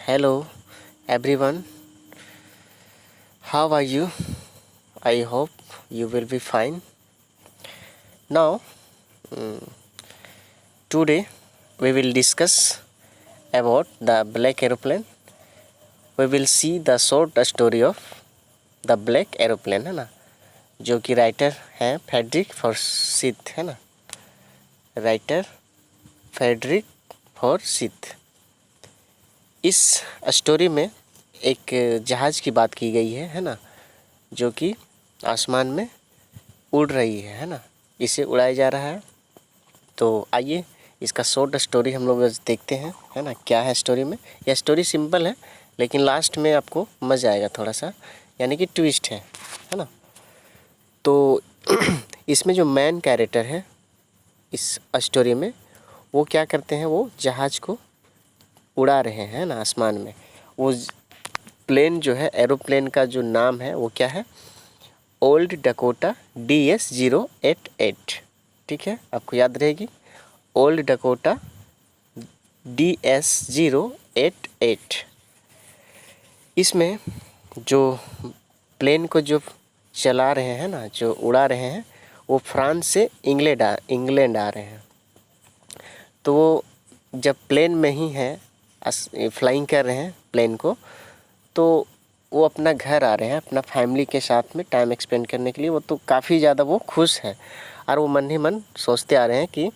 Hello everyone, how are you? I hope you will be fine. Now, today we will discuss about the black aeroplane. We will see the short story of the black aeroplane, है ना, जो कि writer हैं Frederick फॉर्सिथ, है ना, writer Frederick फॉर्सिथ। इस story में एक जहाज़ की बात की गई है ना, जो कि आसमान में उड़ रही है ना, इसे उड़ाया जा रहा है। तो आइए इसका शॉर्ट स्टोरी हम लोग देखते हैं, है ना, क्या है स्टोरी में। यह स्टोरी सिंपल है लेकिन लास्ट में आपको मज़ा आएगा थोड़ा सा, यानी कि ट्विस्ट है ना। तो इसमें जो मेन कैरेक्टर है इस स्टोरी में, वो क्या करते हैं, वो जहाज़ को उड़ा रहे हैं ना आसमान में। वो प्लेन जो है, एरोप्लेन का जो नाम है वो क्या है, ओल्ड डकोटा DS-088। ठीक है, आपको याद रहेगी, ओल्ड डकोटा DS-088। इसमें जो प्लेन को जो चला रहे हैं ना, जो उड़ा रहे हैं, वो फ्रांस से इंग्लैंड आ रहे हैं। तो वो जब प्लेन में ही है, फ्लाइंग कर रहे हैं प्लेन को, तो वो अपना घर आ रहे हैं, अपना फैमिली के साथ में टाइम एक्सपेंड करने के लिए। वो तो काफ़ी ज़्यादा वो खुश है और वो मन ही मन सोचते आ रहे हैं कि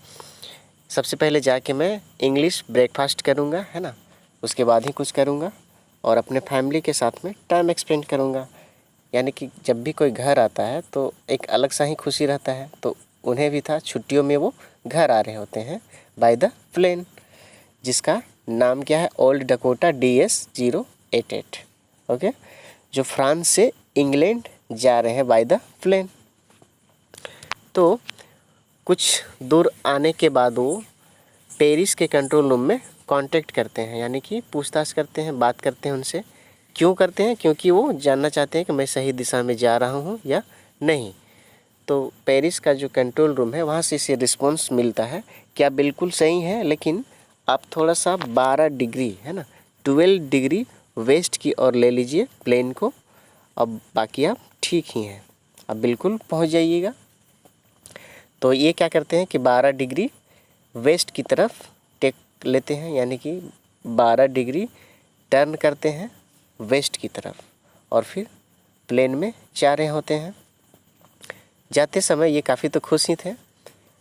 सबसे पहले जाके मैं इंग्लिश ब्रेकफास्ट करूँगा, है ना, उसके बाद ही कुछ करूँगा और अपने फैमिली के साथ में टाइम एक्सपेंड करूँगा। यानी कि जब भी कोई घर आता है तो एक अलग सा ही खुशी रहता है। तो उन्हें भी था, छुट्टियों में वो घर आ रहे होते हैं बाय द प्लेन, जिसका नाम क्या है, ओल्ड डकोटा DS-088। ओके, जो फ्रांस से इंग्लैंड जा रहे हैं बाय द प्लेन। तो कुछ दूर आने के बाद वो पेरिस के कंट्रोल रूम में कांटेक्ट करते हैं, यानी कि पूछताछ करते हैं, बात करते हैं उनसे। क्यों करते हैं? क्योंकि वो जानना चाहते हैं कि मैं सही दिशा में जा रहा हूँ या नहीं। तो पेरिस का जो कंट्रोल रूम है, वहाँ से इसे रिस्पॉन्स मिलता है क्या बिल्कुल सही है, लेकिन आप थोड़ा सा 12 डिग्री, है ना, 12 डिग्री वेस्ट की ओर ले लीजिए प्लेन को, अब बाकी आप ठीक ही हैं, अब बिल्कुल पहुँच जाइएगा। तो ये क्या करते हैं कि 12 डिग्री वेस्ट की तरफ टेक लेते हैं, यानी कि 12 डिग्री टर्न करते हैं वेस्ट की तरफ और फिर प्लेन में जा रहे होते हैं। जाते समय ये काफ़ी तो खुश ही थे,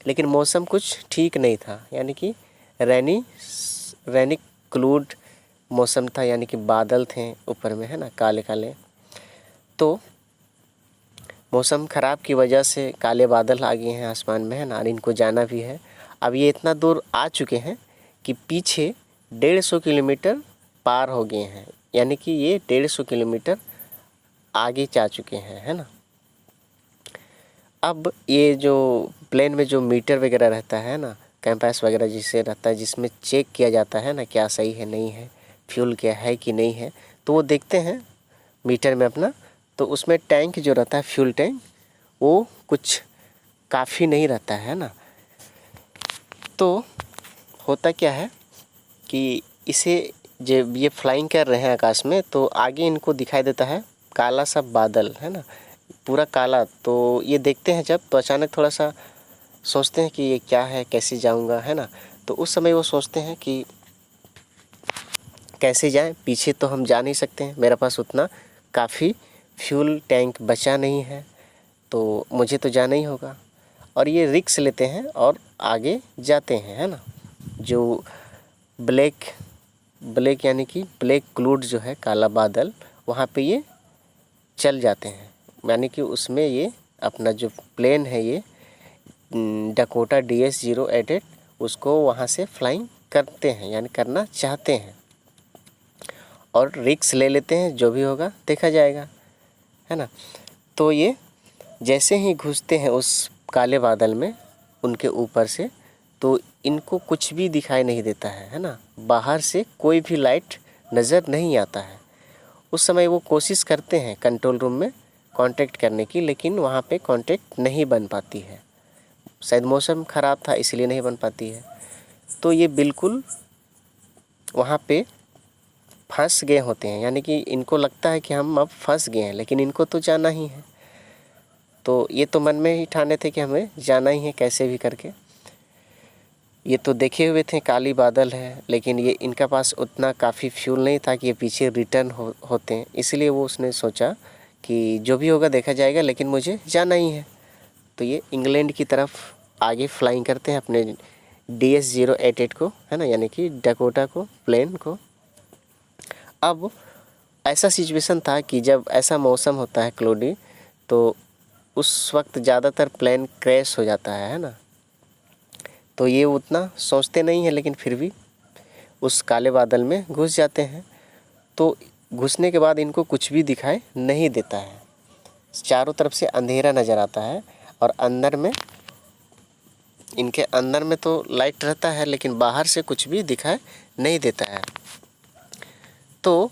लेकिन मौसम कुछ ठीक नहीं था, यानी कि रैनी क्लूड मौसम था, यानी कि बादल थे ऊपर में, है ना, काले काले। तो मौसम ख़राब की वजह से काले बादल आ गए हैं आसमान में, है ना, और इनको जाना भी है। अब ये इतना दूर आ चुके हैं कि पीछे 150 किलोमीटर पार हो गए हैं, यानी कि ये 150 किलोमीटर आगे जा चुके हैं, है ना। अब ये जो प्लेन में जो मीटर वगैरह रहता है ना, कैंपस वगैरह जिसे रहता है, जिसमें चेक किया जाता है ना क्या सही है नहीं है, फ्यूल क्या है कि नहीं है, तो वो देखते हैं मीटर में अपना। तो उसमें टैंक जो रहता है, फ्यूल टैंक, वो कुछ काफ़ी नहीं रहता है ना। तो होता क्या है कि इसे जब ये फ्लाइंग कर रहे हैं आकाश में, तो आगे इनको दिखाई देता है काला सा बादल, है ना, पूरा काला। तो ये देखते हैं जब, तो अचानक थोड़ा सा सोचते हैं कि ये क्या है, कैसे जाऊंगा, है ना। तो उस समय वो सोचते हैं कि कैसे जाएं, पीछे तो हम जा नहीं सकते हैं, मेरे पास उतना काफ़ी फ्यूल टैंक बचा नहीं है, तो मुझे तो जाना ही होगा। और ये रिस्क लेते हैं और आगे जाते हैं, है ना। जो ब्लैक यानी कि ब्लैक क्लाउड जो है, काला बादल, वहाँ पे ये चल जाते हैं, यानी कि उसमें ये अपना जो प्लेन है, ये डकोटा DS-088, उसको वहाँ से फ्लाइंग करते हैं, यानी करना चाहते हैं, और रिस्क ले लेते हैं, जो भी होगा देखा जाएगा, है ना। तो ये जैसे ही घुसते हैं उस काले बादल में उनके ऊपर से, तो इनको कुछ भी दिखाई नहीं देता है ना, बाहर से कोई भी लाइट नज़र नहीं आता है। उस समय वो कोशिश करते हैं कंट्रोल रूम में कांटेक्ट करने की, लेकिन वहाँ पे कांटेक्ट नहीं बन पाती है, शायद मौसम ख़राब था इसलिए नहीं बन पाती है। तो ये बिल्कुल वहाँ पे फंस गए होते हैं, यानी कि इनको लगता है कि हम अब फंस गए हैं, लेकिन इनको तो जाना ही है। तो ये तो मन में ही ठाने थे कि हमें जाना ही है कैसे भी करके। ये तो देखे हुए थे काली बादल है, लेकिन ये इनका पास उतना काफ़ी फ्यूल नहीं था कि ये पीछे रिटर्न होते हैं। इसलिए वो उसने सोचा कि जो भी होगा देखा जाएगा, लेकिन मुझे जाना ही है। तो ये इंग्लैंड की तरफ आगे फ्लाइंग करते हैं अपने DS-088 को, है ना, यानी कि डकोटा को, प्लेन को। अब ऐसा सिचुएशन था कि जब ऐसा मौसम होता है क्लोडी, तो उस वक्त ज़्यादातर प्लेन क्रैश हो जाता है ना। तो ये उतना सोचते नहीं हैं, लेकिन फिर भी उस काले बादल में घुस जाते हैं। तो घुसने के बाद इनको कुछ भी दिखाई नहीं देता है, चारों तरफ से अंधेरा नज़र आता है, और अंदर में, इनके अंदर में तो लाइट रहता है, लेकिन बाहर से कुछ भी दिखाई नहीं देता है। तो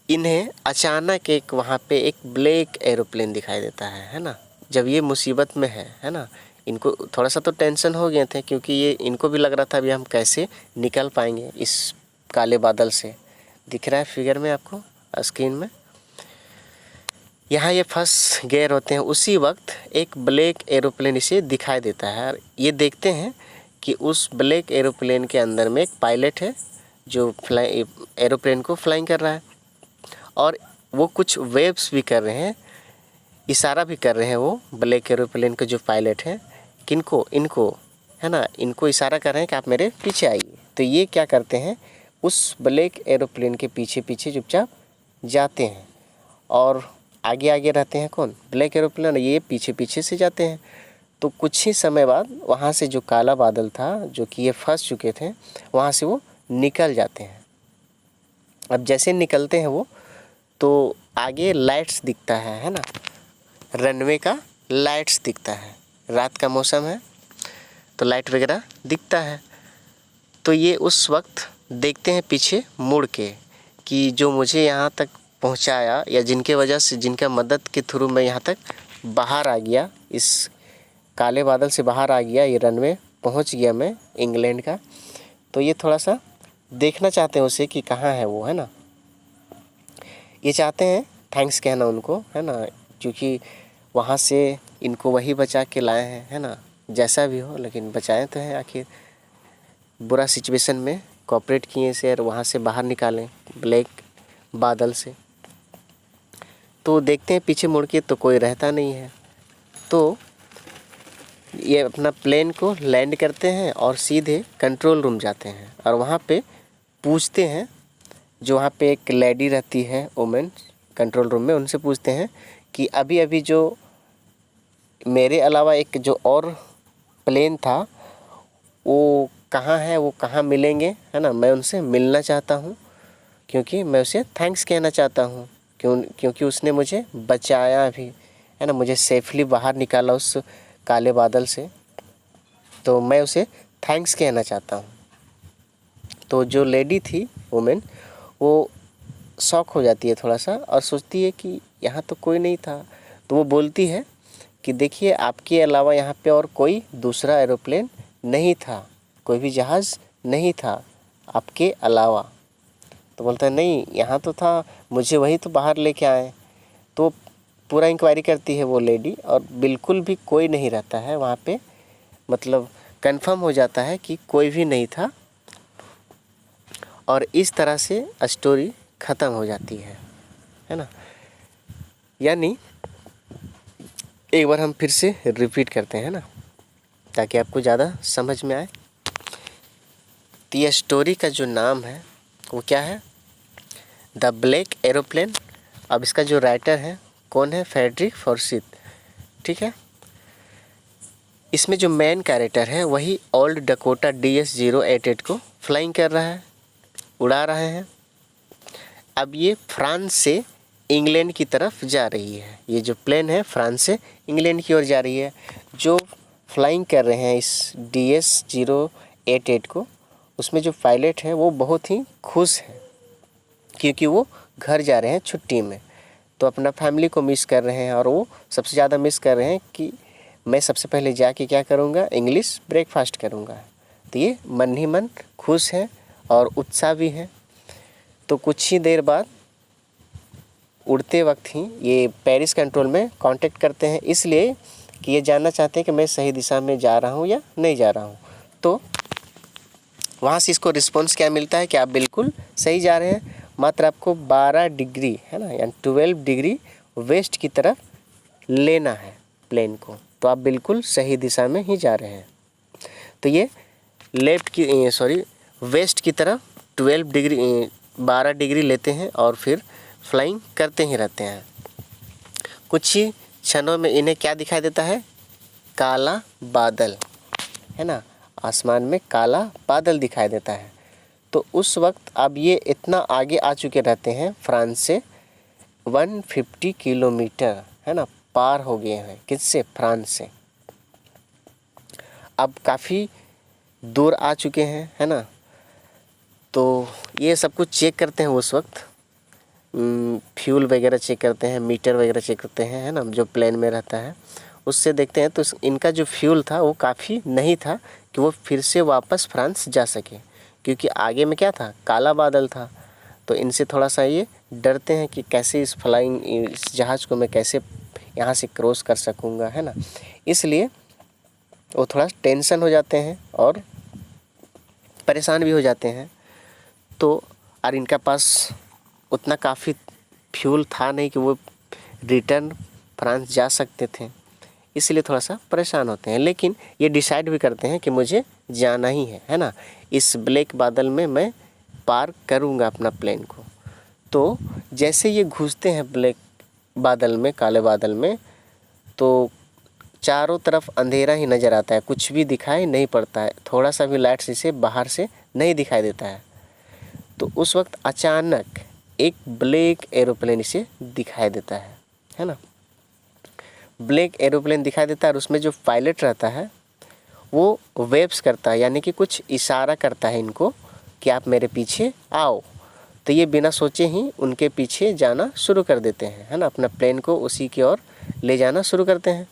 इन्हें अचानक एक वहाँ पे एक ब्लैक एरोप्लेन दिखाई देता है ना। जब ये मुसीबत में है ना, इनको थोड़ा सा तो टेंशन हो गए थे, क्योंकि ये इनको भी लग रहा था अभी हम कैसे निकल पाएंगे इस काले बादल से। दिख रहा है फिगर में आपको स्क्रीन में, यहाँ ये फंस गए होते हैं। उसी वक्त एक ब्लैक एरोप्लेन इसे दिखाई देता है। ये देखते हैं कि उस ब्लैक एरोप्लेन के अंदर में एक पायलट है जो एरोप्लेन को फ्लाइंग कर रहा है, और वो कुछ वेव्स भी कर रहे हैं, इशारा भी कर रहे हैं वो ब्लैक एरोप्लेन के जो पायलट हैं, किनको, इनको, है ना, इनको इशारा कर रहे हैं कि आप मेरे पीछे आइए। तो ये क्या करते हैं, उस ब्लैक एरोप्लेन के पीछे पीछे चुपचाप जाते हैं, और आगे आगे रहते हैं कौन, ब्लैक एरोप्लेन, ये पीछे पीछे से जाते हैं। तो कुछ ही समय बाद वहाँ से जो काला बादल था, जो कि ये फंस चुके थे, वहाँ से वो निकल जाते हैं। अब जैसे निकलते हैं वो, तो आगे लाइट्स दिखता है ना, रनवे का लाइट्स दिखता है। रात का मौसम है तो लाइट वगैरह दिखता है। तो ये उस वक्त देखते हैं पीछे मुड़ के कि जो मुझे यहाँ तक पहुँचाया, या जिनके वजह से, जिनका मदद के थ्रू मैं यहाँ तक बाहर आ गया, इस काले बादल से बाहर आ गया, ये रनवे पहुँच गया मैं इंग्लैंड का। तो ये थोड़ा सा देखना चाहते हैं उसे कि कहाँ है वो, है ना। ये चाहते हैं थैंक्स कहना उनको, है ना, क्योंकि वहाँ से इनको वही बचा के लाए हैं, है ना। जैसा भी हो, लेकिन बचाए तो हैं आखिर। बुरा सिचुएशन में कोऑपरेट किए से, और वहाँ से बाहर निकालें ब्लैक बादल से। तो देखते हैं पीछे मुड़ के, तो कोई रहता नहीं है। तो ये अपना प्लेन को लैंड करते हैं और सीधे कंट्रोल रूम जाते हैं, और वहाँ पे पूछते हैं, जो वहाँ पे एक लेडी रहती है वुमेन कंट्रोल रूम में, उनसे पूछते हैं कि अभी अभी जो मेरे अलावा एक जो और प्लेन था वो कहाँ है, वो कहाँ मिलेंगे, है ना। मैं उनसे मिलना चाहता हूँ, क्योंकि मैं उसे थैंक्स कहना चाहता हूँ, क्योंकि उसने मुझे बचाया भी, है ना, मुझे सेफली बाहर निकाला उस काले बादल से। तो मैं उसे थैंक्स कहना चाहता हूँ। तो जो लेडी थी वुमेन, वो शॉक हो जाती है थोड़ा सा, और सोचती है कि यहाँ तो कोई नहीं था। तो वो बोलती है कि देखिए, आपके अलावा यहाँ पे और कोई दूसरा एरोप्लेन नहीं था, कोई भी जहाज़ नहीं था आपके अलावा। तो बोलता है नहीं, यहाँ तो था, मुझे वही तो बाहर लेके आए। तो पूरा इंक्वायरी करती है वो लेडी, और बिल्कुल भी कोई नहीं रहता है वहाँ पे, मतलब कंफर्म हो जाता है कि कोई भी नहीं था, और इस तरह से स्टोरी ख़त्म हो जाती है ना। यानी एक बार हम फिर से रिपीट करते हैं ना, ताकि आपको ज़्यादा समझ में आए। तो ये स्टोरी का जो नाम है वो क्या है, द ब्लैक एरोप्लेन। अब इसका जो राइटर है कौन है, फ्रेडरिक फॉर्सिथ, ठीक है। इसमें जो मेन कैरेक्टर है वही ओल्ड डकोटा DS-088 को फ्लाइंग कर रहा है, उड़ा रहे हैं। अब ये फ्रांस से इंग्लैंड की तरफ जा रही है, ये जो प्लेन है फ्रांस से इंग्लैंड की ओर जा रही है। जो फ्लाइंग कर रहे हैं इस DS-088 को, उसमें जो पायलट है वो बहुत ही खुश है, क्योंकि वो घर जा रहे हैं छुट्टी में। तो अपना फैमिली को मिस कर रहे हैं, और वो सबसे ज़्यादा मिस कर रहे हैं कि मैं सबसे पहले जाके क्या करूँगा, इंग्लिश ब्रेकफास्ट करूँगा। तो ये मन ही मन खुश है और उत्साह भी है। तो कुछ ही देर बाद उड़ते वक्त ही ये पेरिस कंट्रोल में कांटेक्ट करते हैं, इसलिए कि ये जानना चाहते हैं कि मैं सही दिशा में जा रहा हूँ या नहीं जा रहा हूँ। तो वहाँ से इसको रिस्पॉन्स क्या मिलता है कि आप बिल्कुल सही जा रहे हैं, मात्र आपको 12 डिग्री है ना, यानी 12 डिग्री वेस्ट की तरफ लेना है प्लेन को, तो आप बिल्कुल सही दिशा में ही जा रहे हैं। तो ये वेस्ट की तरफ 12 डिग्री लेते हैं और फिर फ्लाइंग करते ही रहते हैं। कुछ ही क्षणों में इन्हें क्या दिखाई देता है, काला बादल, है ना, आसमान में काला बादल दिखाई देता है। तो उस वक्त अब ये इतना आगे आ चुके रहते हैं फ्रांस से, 150 किलोमीटर, है ना, पार हो गए हैं। किससे? फ्रांस से। अब काफ़ी दूर आ चुके हैं, है ना। तो ये सब कुछ चेक करते हैं उस वक्त, फ्यूल वगैरह चेक करते हैं, मीटर वगैरह चेक करते हैं, है ना, जो प्लेन में रहता है उससे देखते हैं। तो इनका जो फ्यूल था वो काफ़ी नहीं था कि वो फिर से वापस फ्रांस जा सके, क्योंकि आगे में क्या था, काला बादल था। तो इनसे थोड़ा सा ये डरते हैं कि कैसे इस जहाज़ को मैं कैसे यहाँ से क्रॉस कर सकूँगा, है ना। इसलिए वो थोड़ा टेंशन हो जाते हैं और परेशान भी हो जाते हैं। तो और इनका पास उतना काफ़ी फ्यूल था नहीं कि वो रिटर्न फ्रांस जा सकते थे, इसलिए थोड़ा सा परेशान होते हैं। लेकिन ये डिसाइड भी करते हैं कि मुझे जाना ही है ना, इस ब्लैक बादल में मैं पार करूँगा अपना प्लेन को। तो जैसे ये घुसते हैं ब्लैक बादल में, काले बादल में, तो चारों तरफ अंधेरा ही नज़र आता है, कुछ भी दिखाई नहीं पड़ता है, थोड़ा सा भी लाइट इसे बाहर से नहीं दिखाई देता है। तो उस वक्त अचानक एक ब्लैक एरोप्लेन इसे दिखाई देता है ना। ब्लैक एरोप्लेन दिखाई देता है और उसमें जो पायलट रहता है वो वेव्स करता है, यानी कि कुछ इशारा करता है इनको कि आप मेरे पीछे आओ। तो ये बिना सोचे ही उनके पीछे जाना शुरू कर देते हैं, है ना, अपना प्लेन को उसी की ओर ले जाना शुरू करते हैं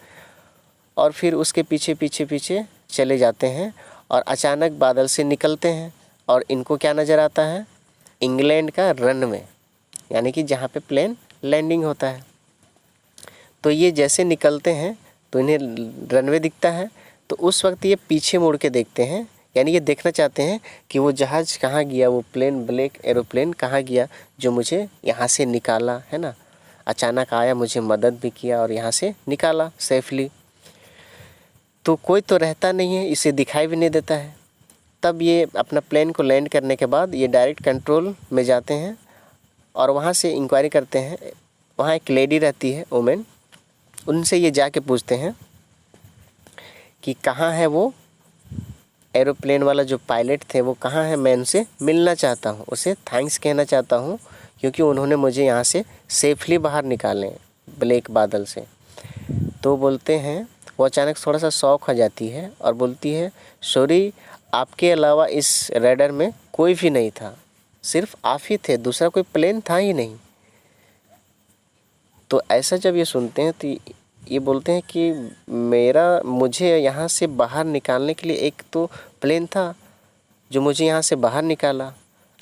और फिर उसके पीछे पीछे पीछे चले जाते हैं और अचानक बादल से निकलते हैं और इनको क्या नज़र आता है, इंग्लैंड का रनवे, यानी कि जहाँ पे प्लेन लैंडिंग होता है। तो ये जैसे निकलते हैं तो इन्हें रनवे दिखता है। तो उस वक्त ये पीछे मुड़ के देखते हैं, यानी ये देखना चाहते हैं कि वो जहाज़ कहाँ गया, वो प्लेन, ब्लैक एरोप्लेन कहाँ गया जो मुझे यहाँ से निकाला, है ना, अचानक आया, मुझे मदद भी किया और यहाँ से निकाला सेफली। तो कोई तो रहता नहीं है, इसे दिखाई भी नहीं देता है। तब ये अपना प्लेन को लैंड करने के बाद ये डायरेक्ट कंट्रोल में जाते हैं और वहाँ से इंक्वायरी करते हैं। वहाँ एक लेडी रहती है, वुमेन, उनसे ये जाके पूछते हैं कि कहाँ है वो एरोप्लेन वाला जो पायलट थे, वो कहाँ है, मैं उनसे मिलना चाहता हूँ, उसे थैंक्स कहना चाहता हूँ क्योंकि उन्होंने मुझे यहाँ से सेफली बाहर निकाले ब्लैक बादल से। तो बोलते हैं, वो अचानक थोड़ा सा शॉक हो जाती है और बोलती है, सॉरी, आपके अलावा इस रेडर में कोई भी नहीं था, सिर्फ आप ही थे, दूसरा कोई प्लेन था ही नहीं। तो ऐसा जब ये सुनते हैं तो ये बोलते हैं कि मुझे यहाँ से बाहर निकालने के लिए एक तो प्लेन था जो मुझे यहाँ से बाहर निकाला,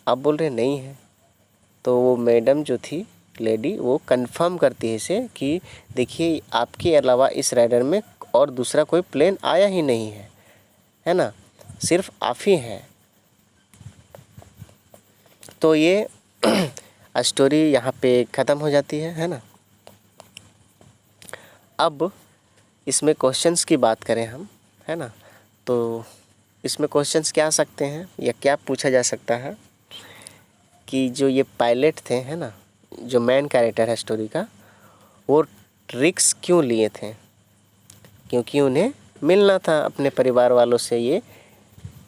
आप बोल रहे नहीं है। तो वो मैडम जो थी, लेडी, वो कंफर्म करती है इसे कि देखिए आपके अलावा इस राइडर में और दूसरा कोई प्लेन आया ही नहीं है ना, सिर्फ आप ही हैं। तो ये स्टोरी यहाँ पे ख़त्म हो जाती है ना। अब इसमें क्वेश्चंस की बात करें हम, है ना, तो इसमें क्वेश्चंस क्या आ सकते हैं या क्या पूछा जा सकता है कि जो ये पायलट थे, है ना, जो मेन कैरेक्टर है स्टोरी का, वो रिस्क क्यों लिए थे? क्योंकि उन्हें मिलना था अपने परिवार वालों से। ये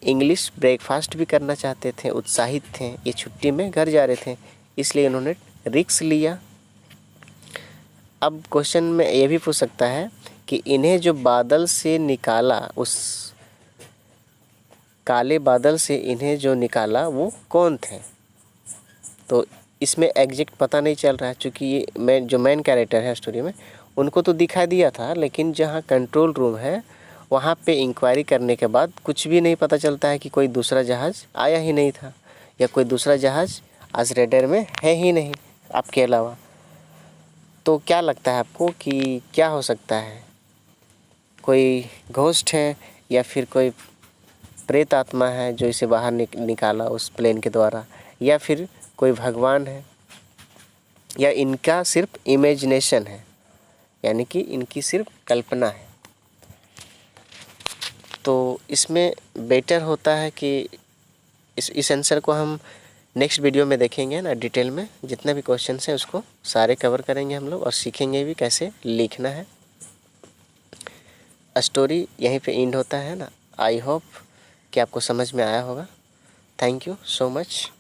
इंग्लिश ब्रेकफास्ट भी करना चाहते थे, उत्साहित थे, ये छुट्टी में घर जा रहे थे, इसलिए उन्होंने रिस्क लिया। अब क्वेश्चन में ये भी पूछ सकता है कि इन्हें जो बादल से निकाला, उस काले बादल से इन्हें जो निकाला वो कौन थे? तो इसमें एग्जैक्ट पता नहीं चल रहा है, क्योंकि ये जो मेन कैरेक्टर है स्टोरी में, उनको तो दिखा दिया था, लेकिन जहाँ कंट्रोल रूम है वहाँ पे इंक्वायरी करने के बाद कुछ भी नहीं पता चलता है कि कोई दूसरा जहाज़ आया ही नहीं था या कोई दूसरा जहाज़ आज रेडर में है ही नहीं आपके अलावा। तो क्या लगता है आपको कि क्या हो सकता है? कोई घोस्ट है या फिर कोई प्रेत आत्मा है जो इसे बाहर निकाला उस प्लेन के द्वारा, या फिर कोई भगवान है, या इनका सिर्फ इमेजिनेशन है, यानी कि इनकी सिर्फ कल्पना है? तो इसमें बेटर होता है कि इस आंसर को हम नेक्स्ट वीडियो में देखेंगे ना, डिटेल में जितने भी क्वेश्चन हैं उसको सारे कवर करेंगे हम लोग, और सीखेंगे भी कैसे लिखना है। स्टोरी यहीं पे एंड होता है ना। आई होप कि आपको समझ में आया होगा। Thank you so much.